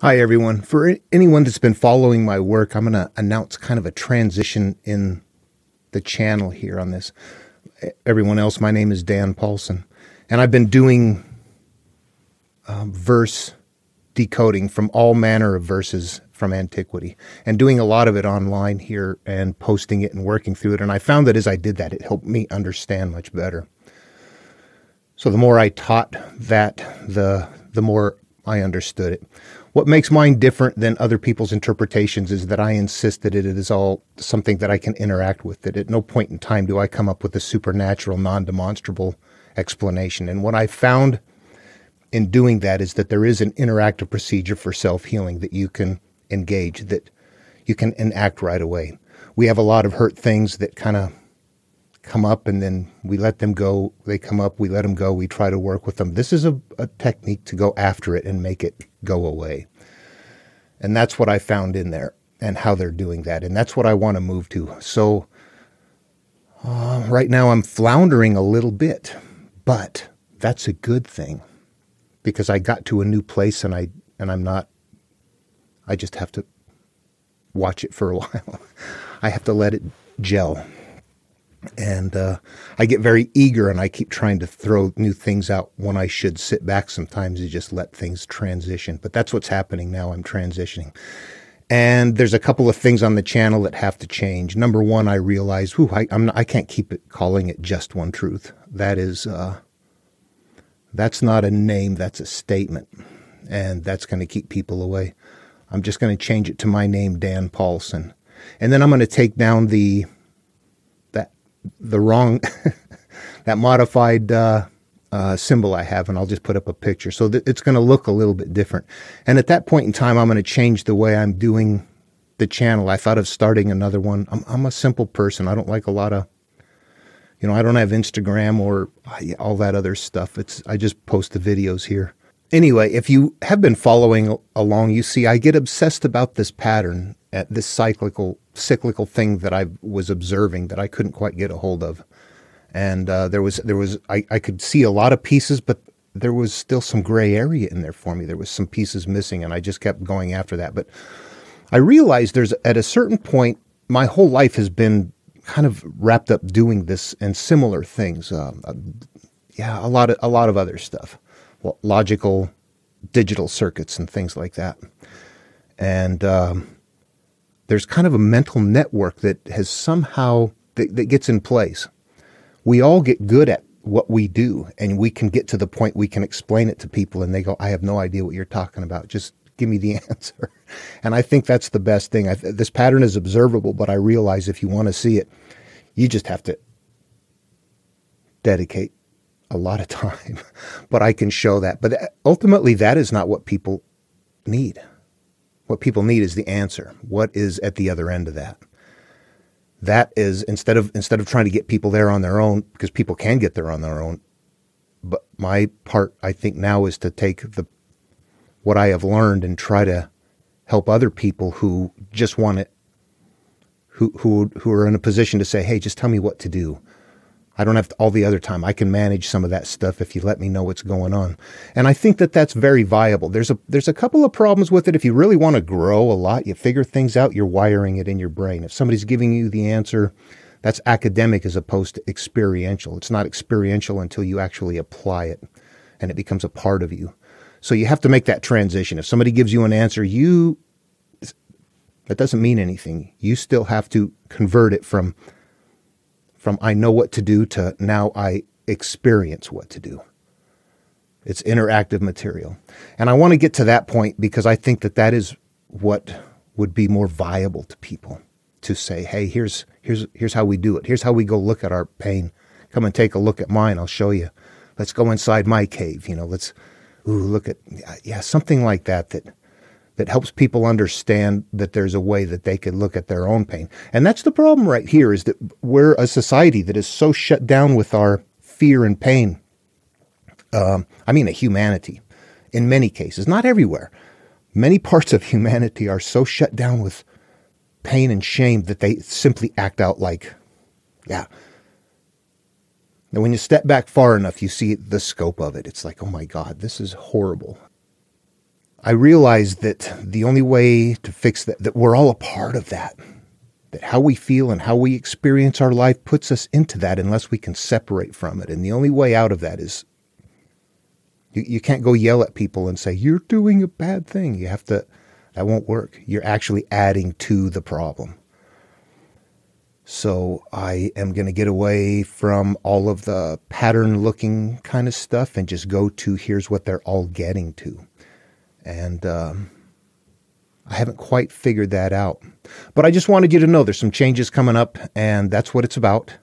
Hi, everyone. For anyone that's been following my work, I'm going to announce kind of a transition in the channel here on this. Everyone else, my name is Dan Paulson, and I've been doing verse decoding from all manner of verses from antiquity and doing a lot of it online here and posting it and working through it. And I found that as I did that, it helped me understand much better. So the more I taught that, the more I understood it. What makes mine different than other people's interpretations is that I insist that it is all something that I can interact with. That at no point in time do I come up with a supernatural, non-demonstrable explanation. And what I found in doing that is that there is an interactive procedure for self-healing that you can engage, that you can enact right away. We have a lot of hurt things that kind of come up and then we let them go. They come up, we let them go, we try to work with them. This is a technique to go after it and make it go away. And that's what I found in there and how they're doing that. And that's what I want to move to. So right now I'm floundering a little bit, but that's a good thing because I got to a new place and I'm not, I just have to watch it for a while. I have to let it gel. And I get very eager and I keep trying to throw new things out when I should sit back sometimes and just let things transition. But that's what's happening now. I'm transitioning. And there's a couple of things on the channel that have to change. Number one, I realize, I can't keep calling it Just One Truth. That is, that's not a name, that's a statement. And that's going to keep people away. I'm just going to change it to my name, Dan Paulson. And then I'm going to take down the wrong, that modified symbol I have, and I'll just put up a picture. So it's going to look a little bit different. And at that point in time, I'm going to change the way I'm doing the channel. I thought of starting another one. I'm a simple person. I don't like a lot of, I don't have Instagram or all that other stuff. I just post the videos here. Anyway, if you have been following along, you see I get obsessed about this pattern, at this cyclical thing that I was observing that I couldn't quite get a hold of. And I could see a lot of pieces, but there was still some gray area in there for me. There was some pieces missing, and I just kept going after that. But I realized at a certain point, my whole life has been kind of wrapped up doing this and similar things. A lot of other stuff. Logical digital circuits and things like that. And there's kind of a mental network that has somehow, that gets in place. We all get good at what we do, and we can get to the point we can explain it to people, and they go, I have no idea what you're talking about. Just give me the answer. And I think that's the best thing. This pattern is observable, but I realize if you want to see it, you just have to dedicate a lot of time. But I can show that. But ultimately, that is not what people need. What people need is the answer. What is at the other end of that? That is, instead of trying to get people there on their own, because people can get there on their own, but my part, I think now, is to take what I have learned and try to help other people who just want it, who are in a position to say, hey, just tell me what to do. I don't have all the other time. I can manage some of that stuff if you let me know what's going on. And I think that that's very viable. There's a couple of problems with it. If you really want to grow a lot, you figure things out, you're wiring it in your brain. If somebody's giving you the answer, that's academic as opposed to experiential. It's not experiential until you actually apply it and it becomes a part of you. So you have to make that transition. If somebody gives you an answer, that doesn't mean anything. You still have to convert it from I know what to do to now I experience what to do. It's interactive material. And I want to get to that point because I think that is what would be more viable to people, to say, hey, here's how we do it. Here's how we go look at our pain. Come and take a look at mine. I'll show you. Let's go inside my cave. Let's look at, something like that helps people understand that there's a way that they can look at their own pain. And that's the problem right here, is that we're a society that is so shut down with our fear and pain. A humanity, in many cases, not everywhere. Many parts of humanity are so shut down with pain and shame that they simply act out like, And when you step back far enough, you see the scope of it. It's like, oh my God, this is horrible. I realized that the only way to fix that we're all a part of that how we feel and how we experience our life puts us into that unless we can separate from it. And the only way out of that is you can't go yell at people and say, you're doing a bad thing. You have to, that won't work. You're actually adding to the problem. So I am going to get away from all of the pattern looking kind of stuff and just go to here's what they're all getting to. And I haven't quite figured that out. But I just wanted you to know there's some changes coming up, and that's what it's about.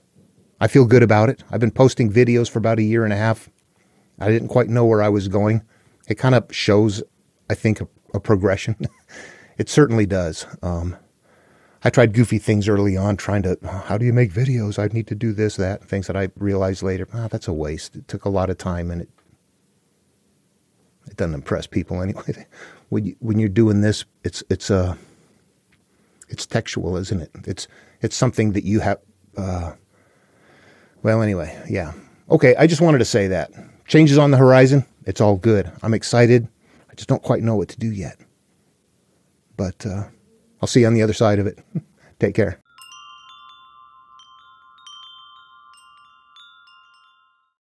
I feel good about it. I've been posting videos for about a year and a half. I didn't quite know where I was going. It kind of shows, I think, a progression. It certainly does. I tried goofy things early on, trying to, how do you make videos? I need to do this, that, things that I realized later, that's a waste. It took a lot of time, and it doesn't impress people anyway. When you're doing this, it's textual, isn't it? It's something that you have. Well, anyway, yeah. Okay, I just wanted to say that. Changes on the horizon. It's all good. I'm excited. I just don't quite know what to do yet. But I'll see you on the other side of it. Take care.